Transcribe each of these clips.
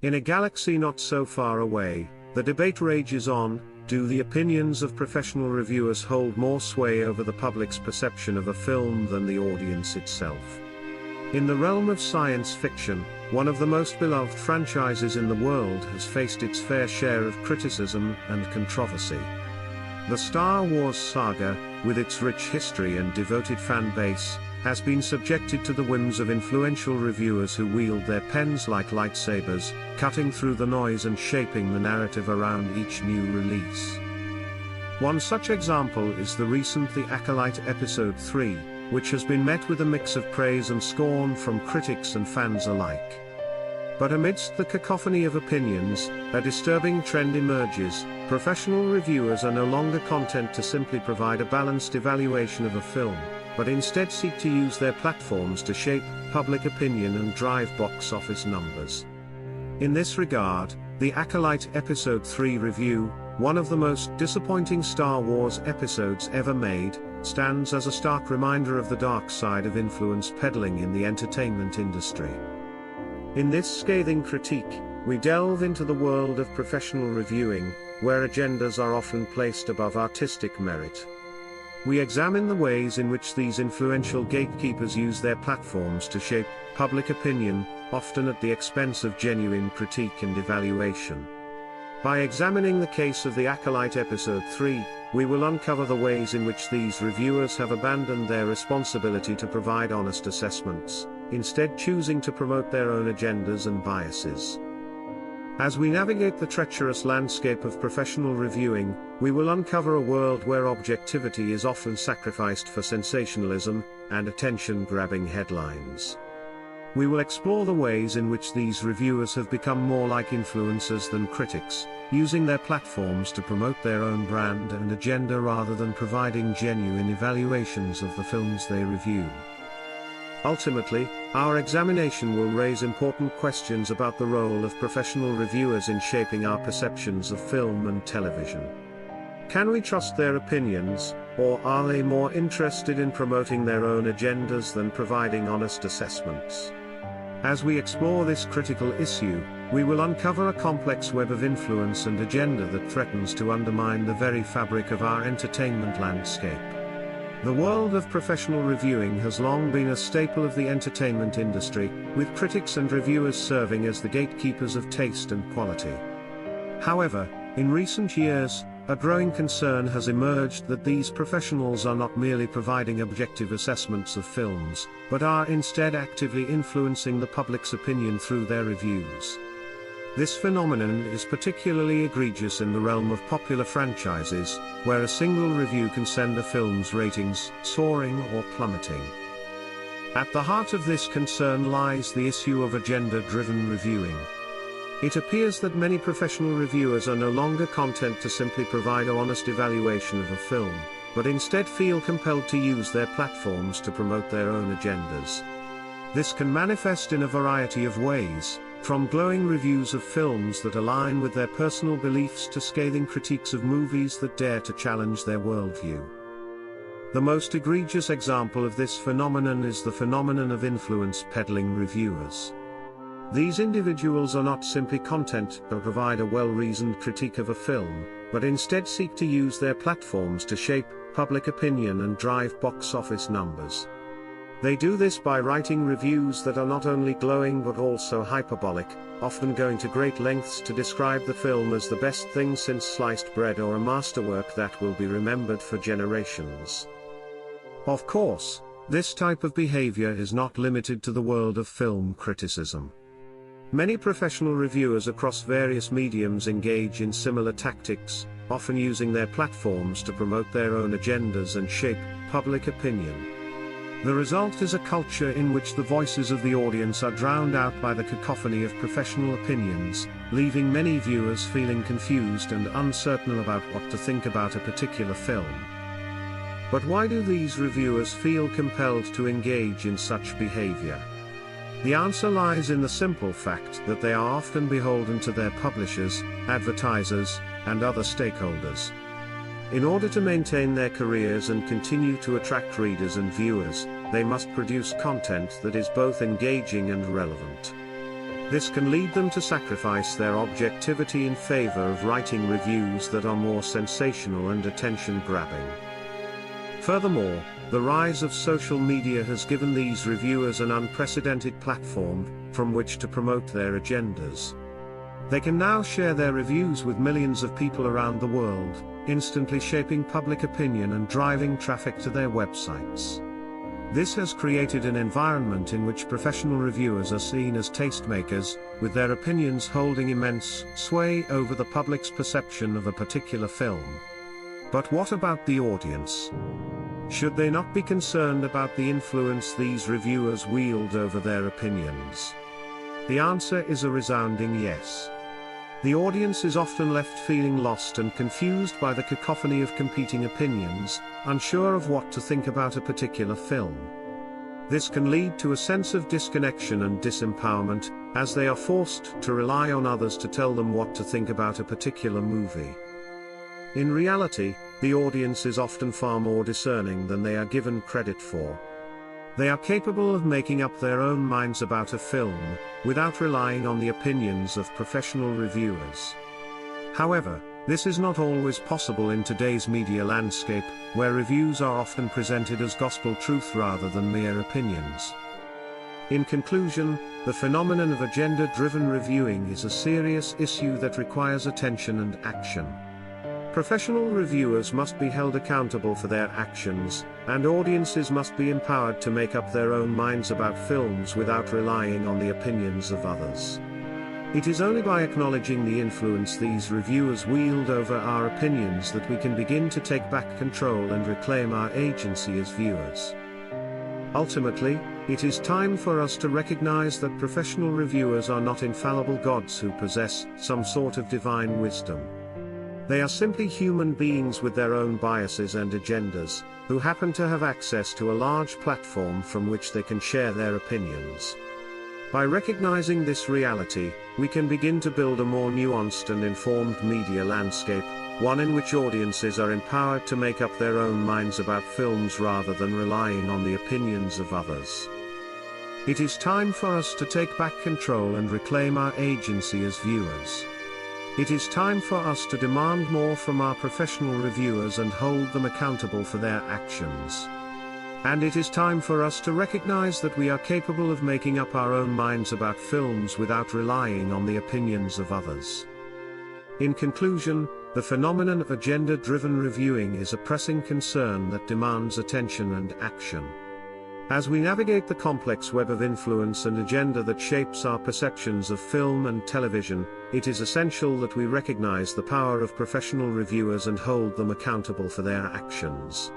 In a galaxy not so far away, the debate rages on: do the opinions of professional reviewers hold more sway over the public's perception of a film than the audience itself? In the realm of science fiction, one of the most beloved franchises in the world has faced its fair share of criticism and controversy. The Star Wars saga, with its rich history and devoted fan base, has been subjected to the whims of influential reviewers who wield their pens like lightsabers, cutting through the noise and shaping the narrative around each new release. One such example is the recent The Acolyte Episode 3, which has been met with a mix of praise and scorn from critics and fans alike. But amidst the cacophony of opinions, a disturbing trend emerges: professional reviewers are no longer content to simply provide a balanced evaluation of a film, but instead seek to use their platforms to shape public opinion and drive box office numbers. In this regard, the Acolyte Episode 3 review, one of the most disappointing Star Wars episodes ever made, stands as a stark reminder of the dark side of influence peddling in the entertainment industry. In this scathing critique, we delve into the world of professional reviewing, where agendas are often placed above artistic merit. We examine the ways in which these influential gatekeepers use their platforms to shape public opinion, often at the expense of genuine critique and evaluation. By examining the case of the Acolyte Episode 3, we will uncover the ways in which these reviewers have abandoned their responsibility to provide honest assessments, instead choosing to promote their own agendas and biases. As we navigate the treacherous landscape of professional reviewing, we will uncover a world where objectivity is often sacrificed for sensationalism and attention-grabbing headlines. We will explore the ways in which these reviewers have become more like influencers than critics, using their platforms to promote their own brand and agenda rather than providing genuine evaluations of the films they review. Ultimately, our examination will raise important questions about the role of professional reviewers in shaping our perceptions of film and television. Can we trust their opinions, or are they more interested in promoting their own agendas than providing honest assessments? As we explore this critical issue, we will uncover a complex web of influence and agenda that threatens to undermine the very fabric of our entertainment landscape. The world of professional reviewing has long been a staple of the entertainment industry, with critics and reviewers serving as the gatekeepers of taste and quality. However, in recent years, a growing concern has emerged that these professionals are not merely providing objective assessments of films, but are instead actively influencing the public's opinion through their reviews. This phenomenon is particularly egregious in the realm of popular franchises, where a single review can send a film's ratings soaring or plummeting. At the heart of this concern lies the issue of agenda-driven reviewing. It appears that many professional reviewers are no longer content to simply provide an honest evaluation of a film, but instead feel compelled to use their platforms to promote their own agendas. This can manifest in a variety of ways, from glowing reviews of films that align with their personal beliefs to scathing critiques of movies that dare to challenge their worldview. The most egregious example of this phenomenon is the phenomenon of influence peddling reviewers. These individuals are not simply content to provide a well-reasoned critique of a film, but instead seek to use their platforms to shape public opinion and drive box office numbers. They do this by writing reviews that are not only glowing but also hyperbolic, often going to great lengths to describe the film as the best thing since sliced bread or a masterwork that will be remembered for generations. Of course, this type of behavior is not limited to the world of film criticism. Many professional reviewers across various mediums engage in similar tactics, often using their platforms to promote their own agendas and shape public opinion. The result is a culture in which the voices of the audience are drowned out by the cacophony of professional opinions, leaving many viewers feeling confused and uncertain about what to think about a particular film. But why do these reviewers feel compelled to engage in such behavior? The answer lies in the simple fact that they are often beholden to their publishers, advertisers, and other stakeholders. In order to maintain their careers and continue to attract readers and viewers, they must produce content that is both engaging and relevant. This can lead them to sacrifice their objectivity in favor of writing reviews that are more sensational and attention-grabbing. Furthermore, the rise of social media has given these reviewers an unprecedented platform from which to promote their agendas. They can now share their reviews with millions of people around the world, instantly shaping public opinion and driving traffic to their websites. This has created an environment in which professional reviewers are seen as tastemakers, with their opinions holding immense sway over the public's perception of a particular film. But what about the audience? Should they not be concerned about the influence these reviewers wield over their opinions? The answer is a resounding yes. The audience is often left feeling lost and confused by the cacophony of competing opinions, unsure of what to think about a particular film. This can lead to a sense of disconnection and disempowerment, as they are forced to rely on others to tell them what to think about a particular movie. In reality, the audience is often far more discerning than they are given credit for. They are capable of making up their own minds about a film, without relying on the opinions of professional reviewers. However, this is not always possible in today's media landscape, where reviews are often presented as gospel truth rather than mere opinions. In conclusion, the phenomenon of agenda-driven reviewing is a serious issue that requires attention and action. Professional reviewers must be held accountable for their actions, and audiences must be empowered to make up their own minds about films without relying on the opinions of others. It is only by acknowledging the influence these reviewers wield over our opinions that we can begin to take back control and reclaim our agency as viewers. Ultimately, it is time for us to recognize that professional reviewers are not infallible gods who possess some sort of divine wisdom. They are simply human beings with their own biases and agendas, who happen to have access to a large platform from which they can share their opinions. By recognizing this reality, we can begin to build a more nuanced and informed media landscape, one in which audiences are empowered to make up their own minds about films rather than relying on the opinions of others. It is time for us to take back control and reclaim our agency as viewers. It is time for us to demand more from our professional reviewers and hold them accountable for their actions. And it is time for us to recognize that we are capable of making up our own minds about films without relying on the opinions of others. In conclusion, the phenomenon of agenda-driven reviewing is a pressing concern that demands attention and action. As we navigate the complex web of influence and agenda that shapes our perceptions of film and television, it is essential that we recognize the power of professional reviewers and hold them accountable for their actions.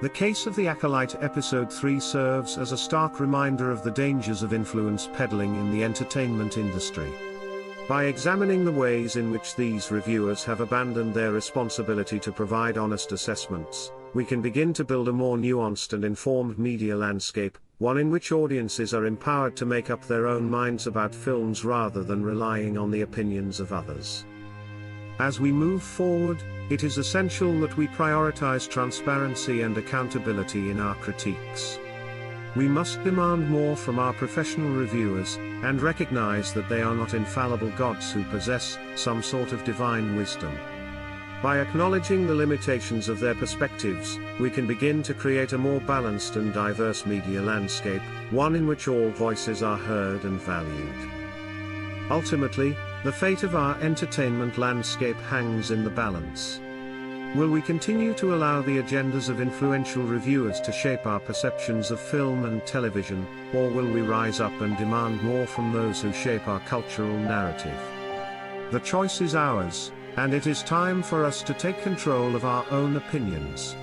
The case of the Acolyte Episode 3 serves as a stark reminder of the dangers of influence peddling in the entertainment industry. By examining the ways in which these reviewers have abandoned their responsibility to provide honest assessments, we can begin to build a more nuanced and informed media landscape, one in which audiences are empowered to make up their own minds about films rather than relying on the opinions of others. As we move forward, it is essential that we prioritize transparency and accountability in our critiques. We must demand more from our professional reviewers, and recognize that they are not infallible gods who possess some sort of divine wisdom. By acknowledging the limitations of their perspectives, we can begin to create a more balanced and diverse media landscape, one in which all voices are heard and valued. Ultimately, the fate of our entertainment landscape hangs in the balance. Will we continue to allow the agendas of influential reviewers to shape our perceptions of film and television, or will we rise up and demand more from those who shape our cultural narrative? The choice is ours, and it is time for us to take control of our own opinions.